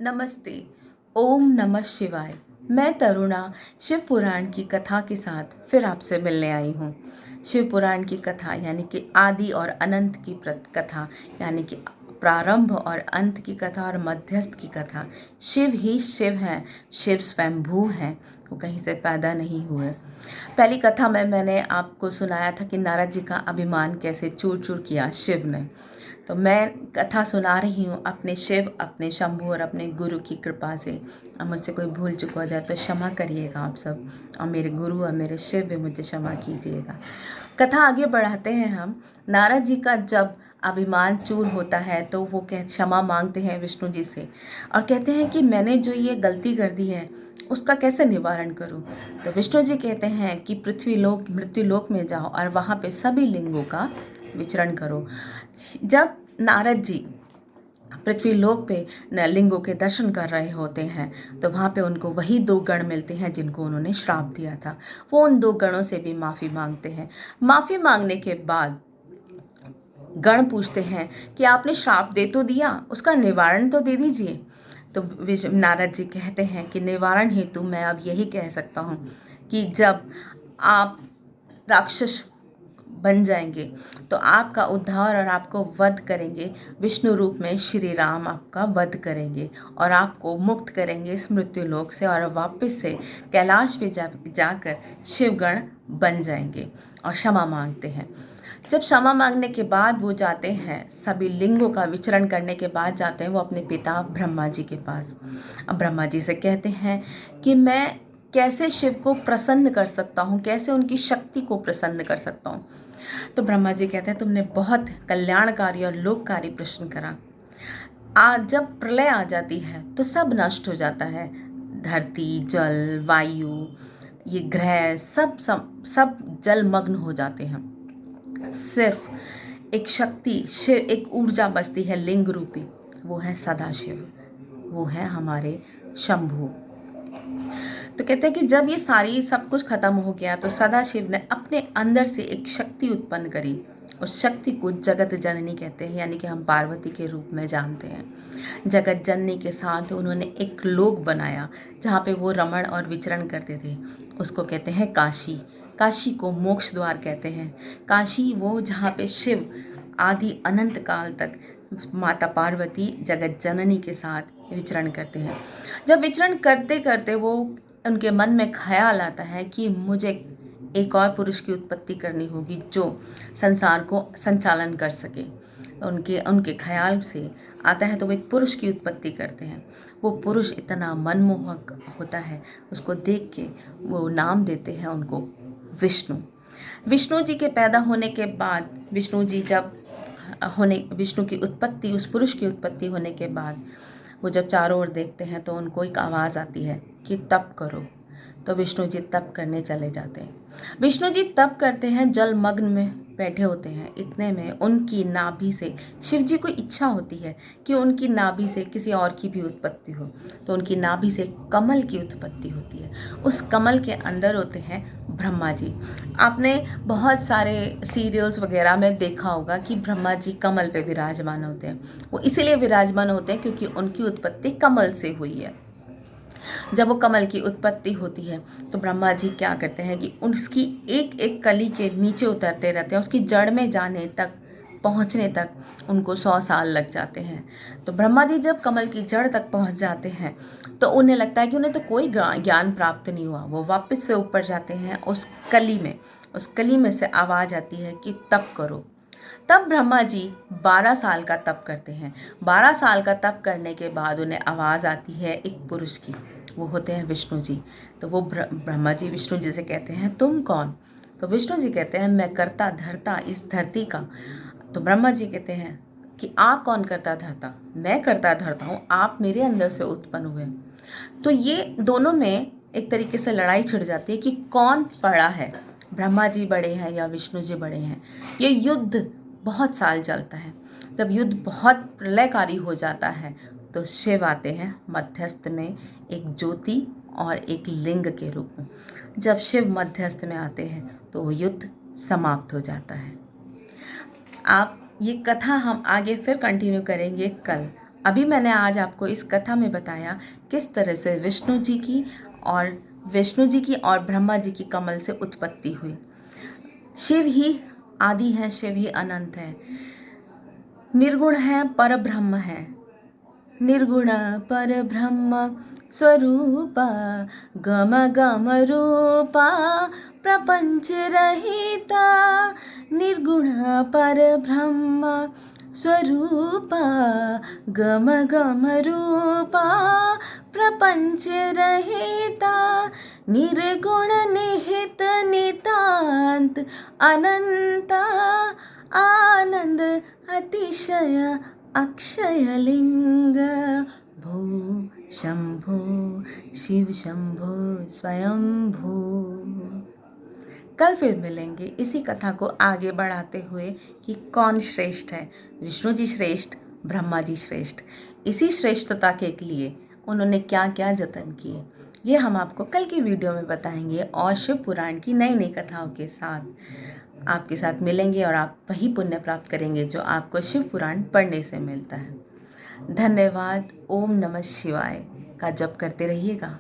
नमस्ते। ओम नमः शिवाय। मैं तरुणा शिव पुराण की कथा के साथ फिर आपसे मिलने आई हूँ। शिव पुराण की कथा यानी कि आदि और अनंत की कथा, यानी कि प्रारंभ और अंत की कथा और मध्यस्थ की कथा। शिव ही शिव हैं, शिव स्वयंभू हैं, वो कहीं से पैदा नहीं हुए। पहली कथा में मैंने आपको सुनाया था कि नारद जी का अभिमान कैसे चूर चूर किया शिव ने। तो मैं कथा सुना रही हूँ अपने शिव, अपने शंभू और अपने गुरु की कृपा से। अब मुझसे कोई भूल चुका हो जाए तो क्षमा करिएगा आप सब, और मेरे गुरु और मेरे शिव भी मुझे क्षमा कीजिएगा। कथा आगे बढ़ाते हैं हम। नारद जी का जब अभिमान चूर होता है तो वो क्षमा मांगते हैं विष्णु जी से और कहते हैं कि मैंने जो ये गलती कर दी है उसका कैसे निवारण करूं। तो विष्णु जी कहते हैं कि पृथ्वी लोक मृत्यु लोक में जाओ और वहाँ पे सभी लिंगों का विचरण करो। जब नारद जी पृथ्वी लोक पे लिंगों के दर्शन कर रहे होते हैं तो वहाँ पे उनको वही दो गण मिलते हैं जिनको उन्होंने श्राप दिया था। वो उन दो गणों से भी माफ़ी मांगते हैं। माफ़ी मांगने के बाद गण पूछते हैं कि आपने श्राप दे तो दिया, उसका निवारण तो दे दीजिए। तो नारद जी कहते हैं कि निवारण हेतु मैं अब यही कह सकता हूँ कि जब आप राक्षस बन जाएंगे तो आपका उद्धार और आपको वध करेंगे। विष्णु रूप में श्री राम आपका वध करेंगे और आपको मुक्त करेंगे इस मृत्यु लोक से और वापस से कैलाश पे जाकर शिवगण बन जाएंगे और क्षमा मांगते हैं। जब क्षमा मांगने के बाद वो जाते हैं, सभी लिंगों का विचरण करने के बाद जाते हैं वो अपने पिता ब्रह्मा जी के पास। अब ब्रह्मा जी से कहते हैं कि मैं कैसे शिव को प्रसन्न कर सकता हूँ, कैसे उनकी शक्ति को प्रसन्न कर सकता हूँ। तो ब्रह्मा जी कहते हैं तुमने बहुत कल्याणकारी और लोककारी प्रश्न करा। आज जब प्रलय आ जाती है तो सब नष्ट हो जाता है, धरती, जल, वायु, ये ग्रह सब जलमग्न हो जाते हैं। सिर्फ एक शक्ति शिव, एक ऊर्जा बचती है लिंग रूपी, वो है सदाशिव, वो है हमारे शंभू। तो कहते हैं कि जब ये सारी सब कुछ खत्म हो गया तो सदाशिव ने अपने अंदर से एक शक्ति उत्पन्न करी। उस शक्ति को जगत जननी कहते हैं, यानी कि हम पार्वती के रूप में जानते हैं। जगत जननी के साथ उन्होंने एक लोक बनाया जहाँ पे वो रमण और विचरण करते थे। उसको कहते हैं काशी। काशी को मोक्ष द्वार कहते हैं। काशी वो जहाँ पे शिव आदि अनंत काल तक माता पार्वती जगत जननी के साथ विचरण करते हैं। जब विचरण करते करते वो उनके मन में ख्याल आता है कि मुझे एक और पुरुष की उत्पत्ति करनी होगी जो संसार को संचालन कर सके। उनके उनके ख्याल से आता है तो वो एक पुरुष की उत्पत्ति करते हैं। वो पुरुष इतना मनमोहक होता है, उसको देख के वो नाम देते हैं उनको विष्णु। विष्णु जी के पैदा होने के बाद विष्णु की उत्पत्ति, उस पुरुष की उत्पत्ति होने के बाद वो जब चारों ओर देखते हैं तो उनको एक आवाज़ आती है कि तप करो। तो विष्णु जी तप करने चले जाते हैं। विष्णु जी तप करते हैं, जलमग्न में बैठे होते हैं। इतने में उनकी नाभि से शिव जी को इच्छा होती है कि उनकी नाभि से किसी और की भी उत्पत्ति हो। तो उनकी नाभि से कमल की उत्पत्ति होती है। उस कमल के अंदर होते हैं ब्रह्मा जी। आपने बहुत सारे सीरियल्स वगैरह में देखा होगा कि ब्रह्मा जी कमल पे विराजमान होते हैं। वो इसीलिए विराजमान होते हैं क्योंकि उनकी उत्पत्ति कमल से हुई है। जब वो कमल की उत्पत्ति होती है तो ब्रह्मा जी क्या करते हैं कि उसकी एक एक कली के नीचे उतरते रहते हैं, उसकी जड़ में जाने तक, पहुंचने तक उनको 100 साल लग जाते हैं। तो ब्रह्मा जी जब कमल की जड़ तक पहुंच जाते हैं तो उन्हें लगता है कि उन्हें तो कोई ज्ञान प्राप्त नहीं हुआ। वो वापस से ऊपर जाते हैं उस कली में से आवाज़ आती है कि तप करो। तब ब्रह्मा जी 12 साल का तप करते हैं। 12 साल का तप करने के बाद उन्हें आवाज़ आती है एक पुरुष की, वो होते हैं विष्णु जी। तो वो ब्रह्मा जी विष्णु जी से कहते हैं तुम कौन? तो विष्णु जी कहते हैं मैं करता धरता इस धरती का। तो ब्रह्मा जी कहते हैं कि आप कौन करता धरता? मैं करता धरता हूँ, आप मेरे अंदर से उत्पन्न हुए। तो ये दोनों में एक तरीके से लड़ाई छिड़ जाती है कि कौन बड़ा है, ब्रह्मा जी बड़े हैं या विष्णु जी बड़े हैं। ये युद्ध बहुत साल चलता है। जब युद्ध बहुत प्रलयकारी हो जाता है तो शिव आते हैं मध्यस्थ में, एक ज्योति और एक लिंग के रूप में। जब शिव मध्यस्थ में आते हैं तो वो युद्ध समाप्त हो जाता है। आप ये कथा हम आगे फिर कंटिन्यू करेंगे कल। अभी मैंने आज आपको इस कथा में बताया किस तरह से विष्णु जी की और ब्रह्मा जी की कमल से उत्पत्ति हुई। शिव ही आदि हैं, शिव ही अनंत है, निर्गुण है, पर ब्रह्म है, निर्गुण पर ब्रह्म स्वरूपा, गम गम रूपा, प्रपंच रहिता, निर्गुण पर ब्रह्म स्वरूपा, गम गम रूपा, प्रपंच रहिता, निर्गुण निहित नितांत अनंता, आनंद अतिशय अक्षयलिंग, भू शंभो शिव शंभो स्वयंभू। कल फिर मिलेंगे इसी कथा को आगे बढ़ाते हुए कि कौन श्रेष्ठ है, विष्णु जी श्रेष्ठ, ब्रह्मा जी श्रेष्ठ। इसी श्रेष्ठता के लिए उन्होंने क्या क्या जतन किए, ये हम आपको कल की वीडियो में बताएंगे और शिव पुराण की नई नई कथाओं के साथ आपके साथ मिलेंगे और आप वही पुण्य प्राप्त करेंगे जो आपको शिव पुराण पढ़ने से मिलता है। धन्यवाद। ओम नमः शिवाय का जप करते रहिएगा।